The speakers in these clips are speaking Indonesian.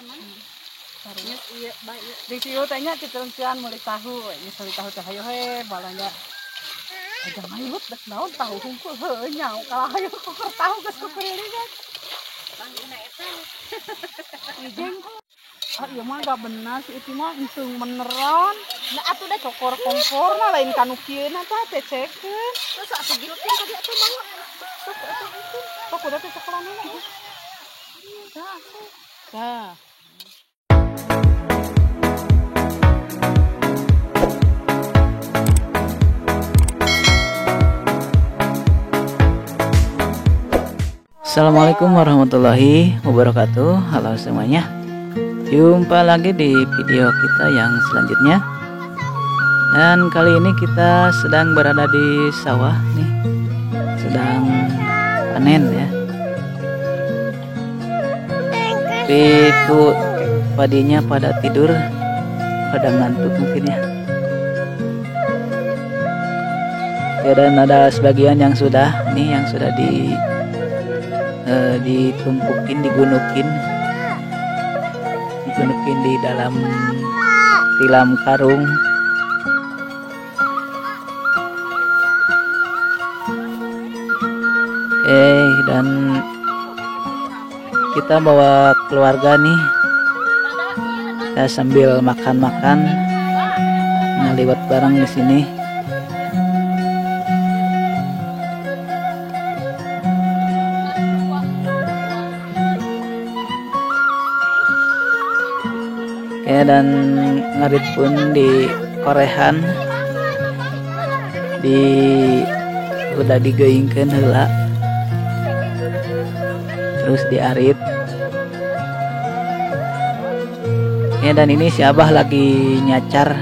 Iya, baik. Di situ tanya cicilcian mulai tahu, nyesel tahu teh hayo he balanya. Aja mayut dah naon tahu hungkul heuh nya kalah hayo koker tahu geus kukerilingan. Panggilna eta. Ijeng. Ah ieu mah gak benar sih itu mah engseung beneran. Nah atuh da cokor komporna lain kanu kieuna tah teh cekeun. Terus atuh gitu tadi atuh mah. Sok atuh gitu. Sok udah teh cekelanna. Tah. Tah. Assalamualaikum warahmatullahi wabarakatuh. Halo semuanya, jumpa lagi di video kita yang selanjutnya. Dan kali ini kita sedang berada di sawah nih, sedang panen ya. Itu padinya pada tidur, pada ngantuk mungkin ya. Ya, dan ada sebagian yang sudah ditumpukin, digunukin di dalam tilam karung. Dan kita bawa keluarga nih, kita sambil makan-makan ngaliwat bareng di sini. Dan ngarit pun di korehan udah digeingkeun heula, terus diarit. Dan ini si Abah lagi nyacar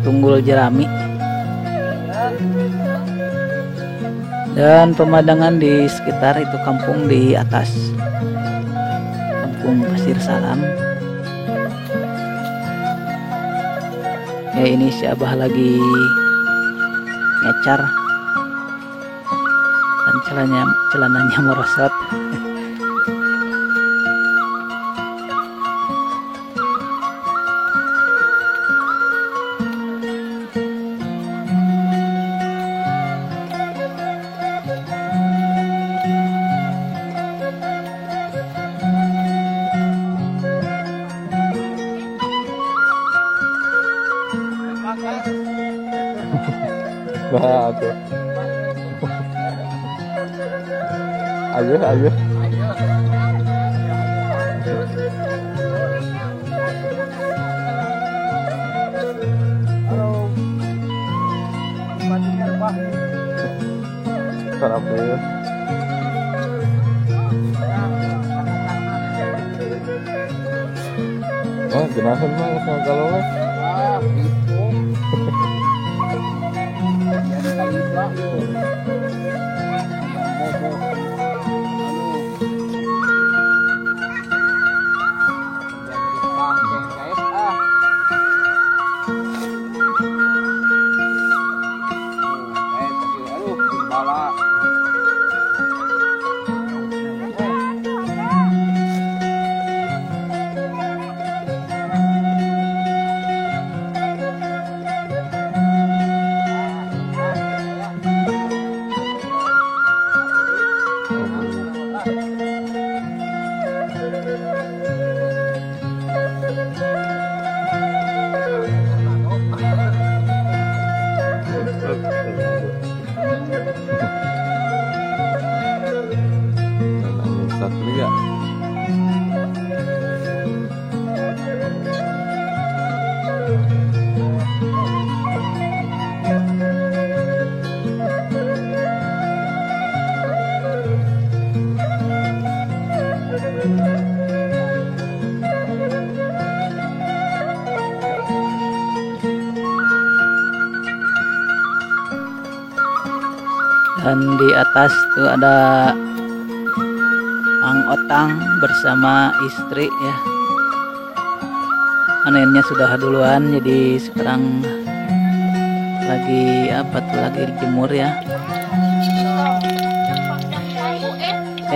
tunggul jerami. Dan pemandangan di sekitar itu kampung di atas, kampung Pasir Salam. Ini si Abah lagi ngecar dan celananya merosot. Nah, tuh. Ayo. Halo. Sarapan. Oh, jenahan mah sama kalau lah. Satria. Dan di atas tuh ada Mang Otang bersama istri ya. Panennya sudah duluan, jadi sekarang lagi dijemur ya.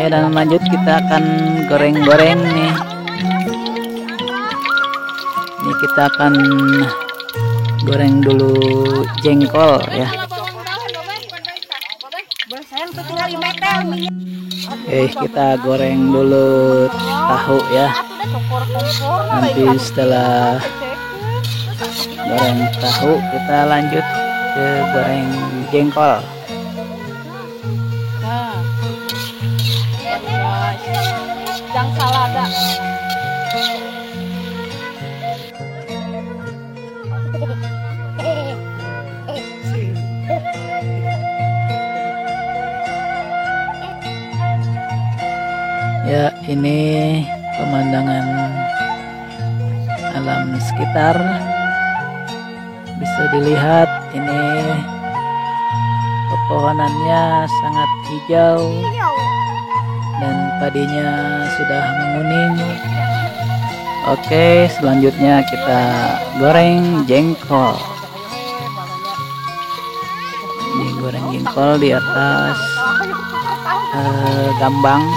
Oke, dan lanjut kita akan goreng-goreng nih. Ini kita akan goreng dulu jengkol ya. Oke, kita goreng dulu tahu ya. Nanti setelah goreng tahu kita lanjut ke goreng jengkol. Nah, yang salada. Ya, ini pemandangan alam sekitar. Bisa dilihat ini pepohonannya sangat hijau dan padinya sudah menguning. Oke, selanjutnya kita goreng jengkol. Ini goreng jengkol di atas gambang,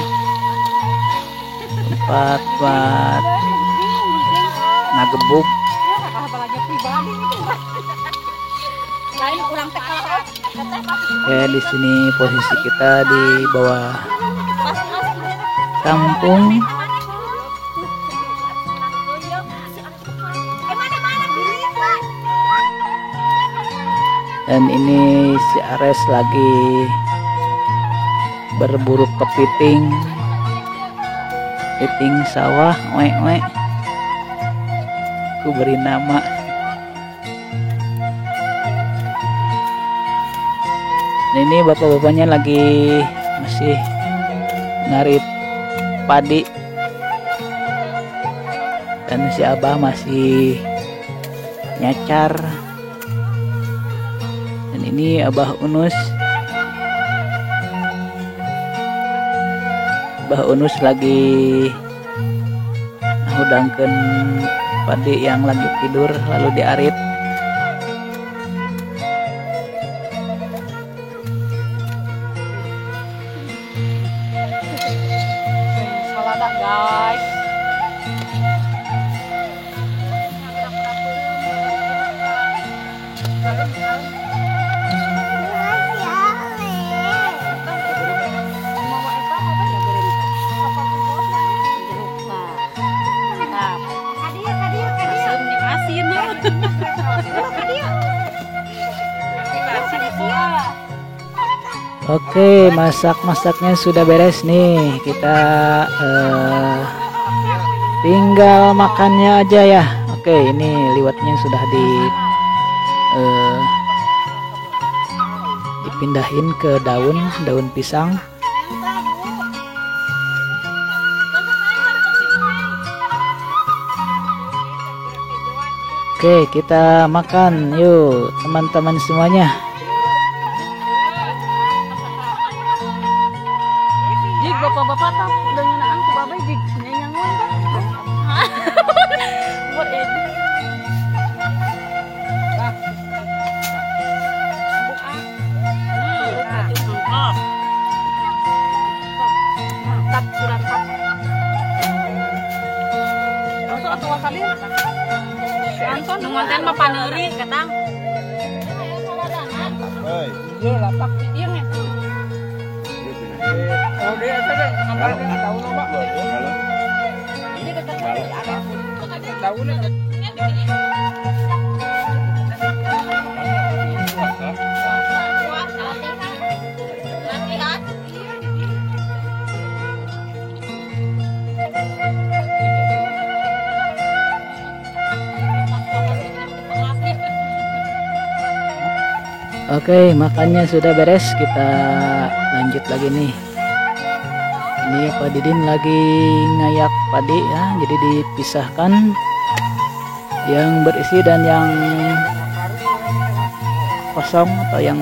tempat buat ngagebuk. Oke, di sini posisi kita di bawah kampung. Dan ini si Ares lagi berburu kepiting. Kepiting sawah, wek. Aku beri nama. Nah, ini bapak-bapaknya lagi masih ngarit padi, dan si Abah masih nyacar. Dan ini Abah Unus. Abah Unus lagi ngudangkeun padi yang lagi tidur lalu diarit. Salada guys. Oke, masak-masaknya sudah beres nih. Kita tinggal makannya aja ya. Oke, ini liwatnya sudah dipindahin ke daun pisang. Oke, kita makan yuk teman-teman semuanya. Jig bapak-bapak tak udah nyenang ke babai jig nyenyangon kan. Buat itu. Mantap surat pak. Masuk atau wakali? Si Anton ngonten mah paneuri katang. Iya lapak dia nya. Oh dia saja ngambil tahu loba. Ini dekat ada daunnya. Oke, makannya sudah beres. Kita lanjut lagi nih. Ini Pak Didin lagi ngayak padi ya, jadi dipisahkan yang berisi dan yang kosong atau yang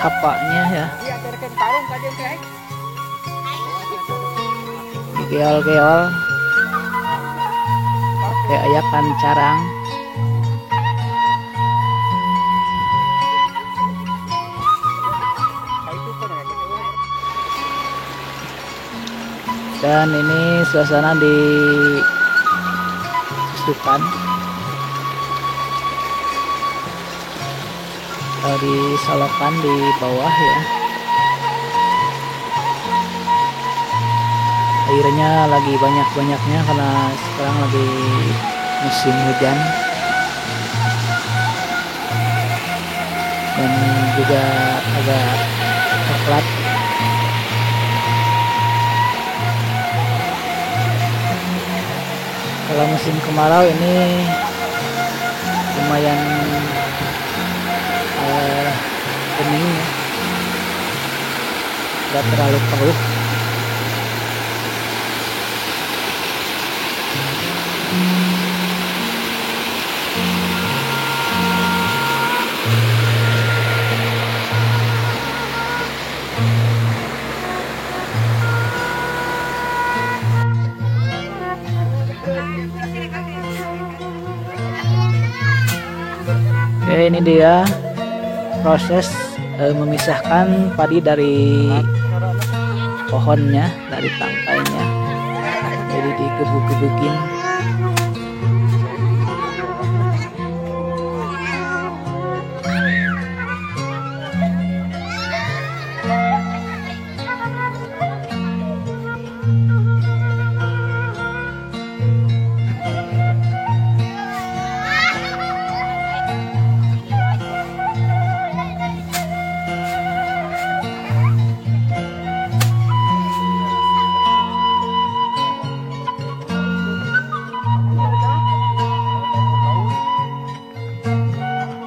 hapanya ya. Dikeol-keol kayak ayakan carang. Dan ini suasana di Susupan atau di Solokan di bawah ya. Airnya lagi banyak-banyaknya karena sekarang lagi musim hujan. Dan juga agak coklat. Kalau musim kemarau ini lumayan bening ya, tidak terlalu keruh. Oke, ini dia proses memisahkan padi dari pohonnya, dari tangkainya. Jadi digebuk-gebukin.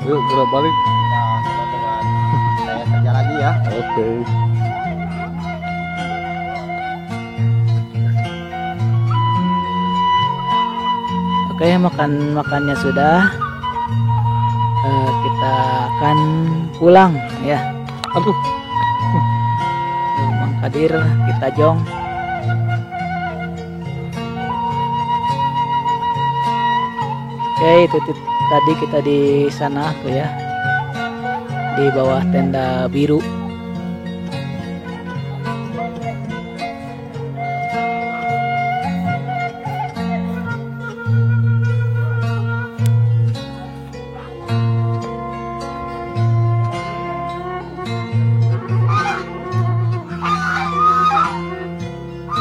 Yuk gerak balik. Nah, teman-teman, saya kerja lagi ya. Oke. Oke, makannya sudah. Kita akan pulang ya. Aduh. Mang Kadir, kita jong. Oke, itu tadi kita di sana tuh ya, di bawah tenda biru.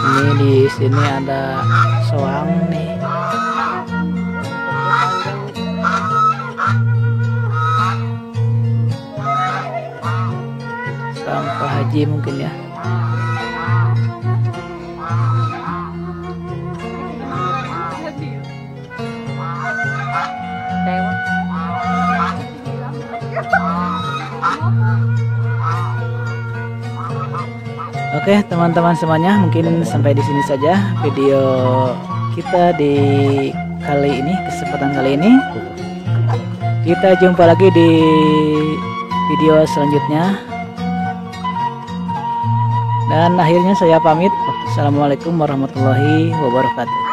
Ini di sini ada soang nih. Soang Pak Haji mungkin ya. Oke, teman-teman semuanya, mungkin sampai di sini saja video kita di kesempatan kali ini. Kita jumpa lagi di video selanjutnya. Dan akhirnya saya pamit. Assalamualaikum warahmatullahi wabarakatuh.